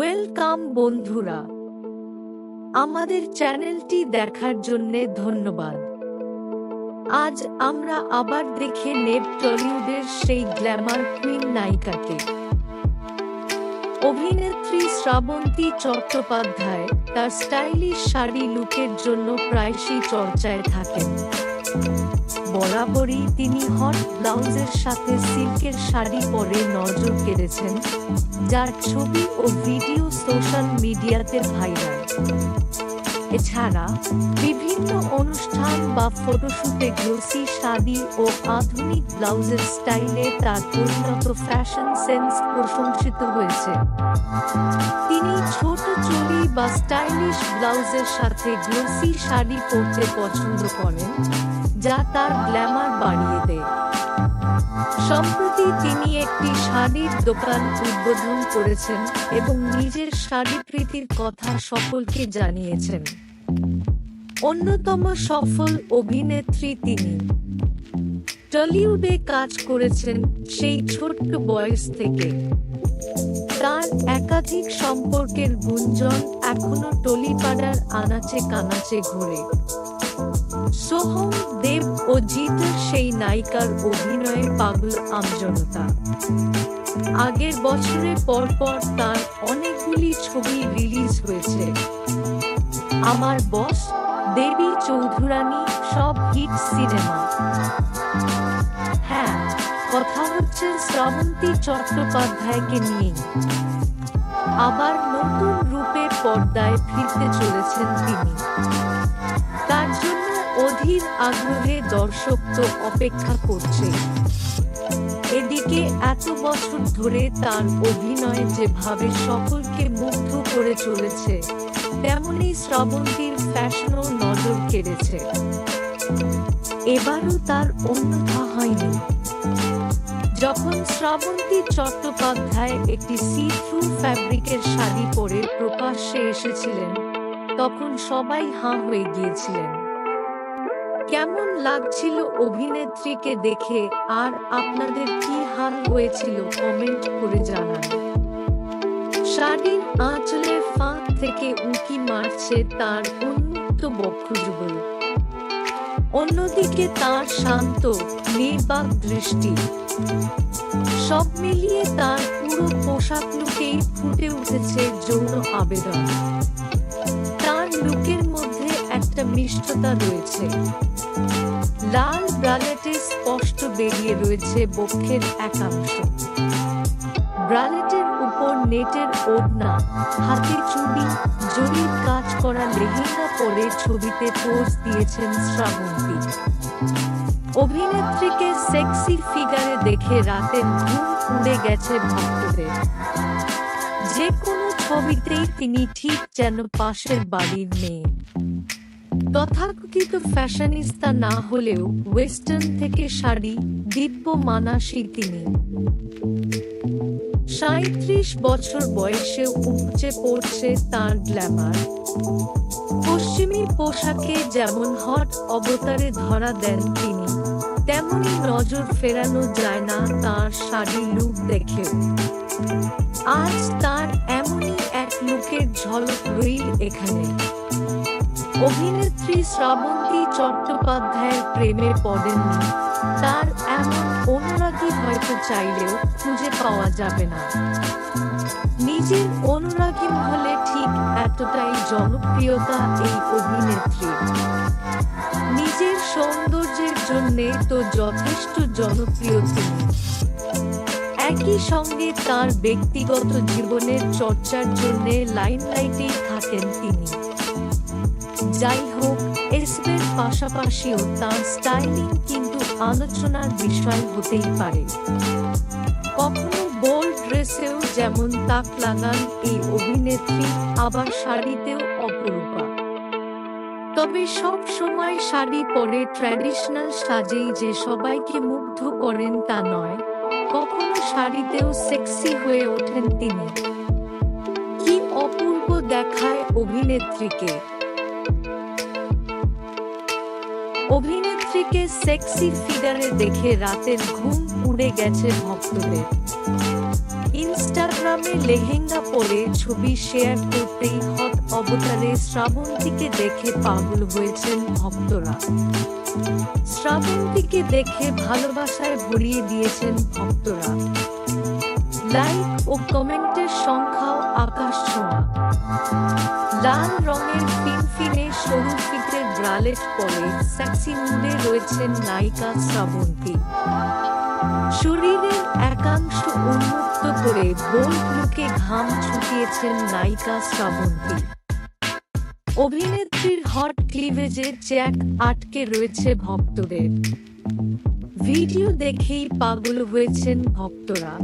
Welcome বন্ধুরা, আমাদের চ্যানেলটি দেখার জন্য ধন্যবাদ। আজ আমরা আবার দেখে নেব টলিউডের সেই গ্ল্যামার কুইন নায়িকাকে। অভিনেত্রী শ্রাবন্তী চট্টোপাধ্যায় তার স্টাইলিশ শাড়ি লুকের জন্য প্রায়শই চর্চায় থাকেন। বরাবরই তিনি হট ব্লাউজের সাথে সিল্কের শাড়ি পরে নজর কেড়েছেন, যার ছবি ও ভিডিও সোশ্যাল মিডিয়াতে ভাইরাল। এছাড়া বিভিন্ন অনুষ্ঠান বা ফটোশুটে গ্লোসি শাড়ি ও আধুনিক ব্লাউজের স্টাইলে তার পরিণত ফ্যাশন সেন্স প্রশংসিত হয়েছে। তিনি ছোট চুড়ি বা স্টাইলিশ ব্লাউজের সাথে গ্লোসি শাড়ি পরতে পছন্দ করেন, যা তার গ্ল্যামার বাড়িয়ে দেয়। সম্প্রতি তিনি একটি শাড়ির দোকান উদ্বোধন করেছেন এবং নিজের শাড়ি প্রীতির কথা সকলকে জানিয়েছেন। অন্যতম সফল অভিনেত্রী তিনি। টলিউডে কাজ করেছেন সেই ছোট্ট বয়স থেকে। তার একাধিক সম্পর্কের গুঞ্জন এখনো টলিপাড়ার আনাচে কানাচে ঘোরে। সোহম, দেব ও জিতের সেই নায়িকার অভিনয়ে পাগল আমজনতা। আগের বছরে পরপর তার অনেকগুলি ছবি রিলিজ হয়েছে। আমার বস, দেবী চৌধুরানী সব হিট সিনেমা। হ্যাঁ, কথা হচ্ছে শ্রাবন্তী চট্টোপাধ্যায়কে নিয়ে। আবার নতুন রূপে পর্দায় ফিরতে চলেছেন তিনি। তার জন্য অধীর আগ্রহে দর্শক তো অপেক্ষা করছে। এদিকে এত বছর ধরে তার অভিনয় যেভাবে সকলকে মুগ্ধ করে চলেছে, তেমনি শ্রাবন্তীর ফ্যাশনও নজর কেড়েছে। এবারও তার অন্যথা হয়নি। যখন শ্রাবন্তী চট্টোপাধ্যায় একটি সি থ্রু ফ্যাব্রিকের শাড়ি পরে প্রকাশ্যে এসেছিলেন, তখন সবাই হাঁ হয়ে গিয়েছিলেন। কেমন লাগছিল অভিনেত্রীকে দেখে, আর আপনাদের কি হাল হয়েছিল কমেন্ট করে জানান। শাড়ির আঁচলের ফাঁক থেকে উঁকি মারছে তার উন্মুক্ত বক্ষযুগল। অন্যদিকে তার শান্ত, নির্বাক দৃষ্টি। সব মিলিয়ে তার পুরো পোশাক লুকেই ফুটে উঠেছে যৌন আবেদন। তার লুকের মধ্যে একটা মিষ্টতা রয়েছে। লাল ব্রালেটে স্পষ্ট বেরিয়ে রয়েছে বক্ষের একাংশ। ব্রালেটের উপর নেটের ওড়না, হাতে চুড়ি, জরির কাজ করা লেহেঙ্গা পরে ছবিতে পোজ দিয়েছেন শ্রাবন্তী। অভিনেত্রীকে সেক্সি ফিগারে দেখে রাতের ঘুম উড়ে গেছে ভক্তদের। যে কোনো ছবিতেই তিনি ঠিক যেন পাশের বাড়ির মেয়ে। তথাকথিত ফ্যাশনিস্তা না হলেও ওয়েস্টার্ন থেকে শাড়ি দিব্য মানাসী তিনি। ৩৭ বছর বয়সে উপচে পড়ছে তার গ্ল্যামার। পশ্চিমী পোশাকে যেমন হট অবতারে ধরা দেন তিনি, তেমনি নজর ফেরানো যায় না তার শাড়ি লুক দেখেও। আজ তার এমনই এক লুকের ঝলক রইল এখানে। অভিনেত্রী শ্রাবন্তী চট্টোপাধ্যায়ের প্রেমে পড়েননি, তার এমন অনুরাগী হয়তো চাইলেও খুঁজে পাওয়া যাবে না। নিজের অনুরাগী হলে ঠিক এতটাই জনপ্রিয়তা এই অভিনেত্রীর। নিজের সৌন্দর্যের জন্যে তো যথেষ্ট জনপ্রিয় তিনি। একই সঙ্গে তার ব্যক্তিগত জীবনের চর্চার জন্য লাইমলাইটেই থাকেন তিনি। যাই হোক, এসবের পাশাপাশিও তার স্টাইলিং কিন্তু আলোচনার বিষয় হতেই পারে। কখনো বোল্ড ড্রেসেও যেমন তাক লাগান এই অভিনেত্রী, আবার শাড়িতেও অপরূপা। তবে সব সময় শাড়ি পরে ট্র্যাডিশনাল সাজেই যে সবাইকে মুগ্ধ করেন তা নয়, কখনো শাড়িতেও সেক্সি হয়ে ওঠেন তিনি। কি অপূর্ব দেখায় অভিনেত্রীকে। অভিনেত্রীকে সেক্সি ফিগারে দেখে রাতের ঘুম উড়ে গেছে ভক্তদের। ইনস্টাগ্রামে লেহেঙ্গা পরে ছবি শেয়ার করতেই হট অবতারে শ্রাবন্তীকে দেখে পাগল হয়েছেন ভক্তরা। শ্রাবন্তীকে দেখে ভালোবাসায় ভরিয়ে দিয়েছেন ভক্তরা। লাইক ও কমেন্টের সংখ্যাও আকাশ ছোঁয়া। লাল রঙের ফিনফিনে সরু ফিতের ব্রালেট পরে সেক্সি মুডে রয়েছেন নায়িকা শ্রাবন্তী। শরীরের একাংশ উন্মুক্ত করে বোল্ড লুকে ঘাম ছুটিয়েছেন নায়িকা শ্রাবন্তী। অভিনেত্রীর হট ক্লিভেজে চ্যাট আটকে রয়েছে ভক্তদের। ভিডিও দেখেই পাগল হয়েছেন ভক্তরা।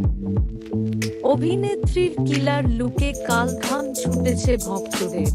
অভিনেত্রীর কিলার লুকে কাল ঘাম ছুটেছে ভক্তদের।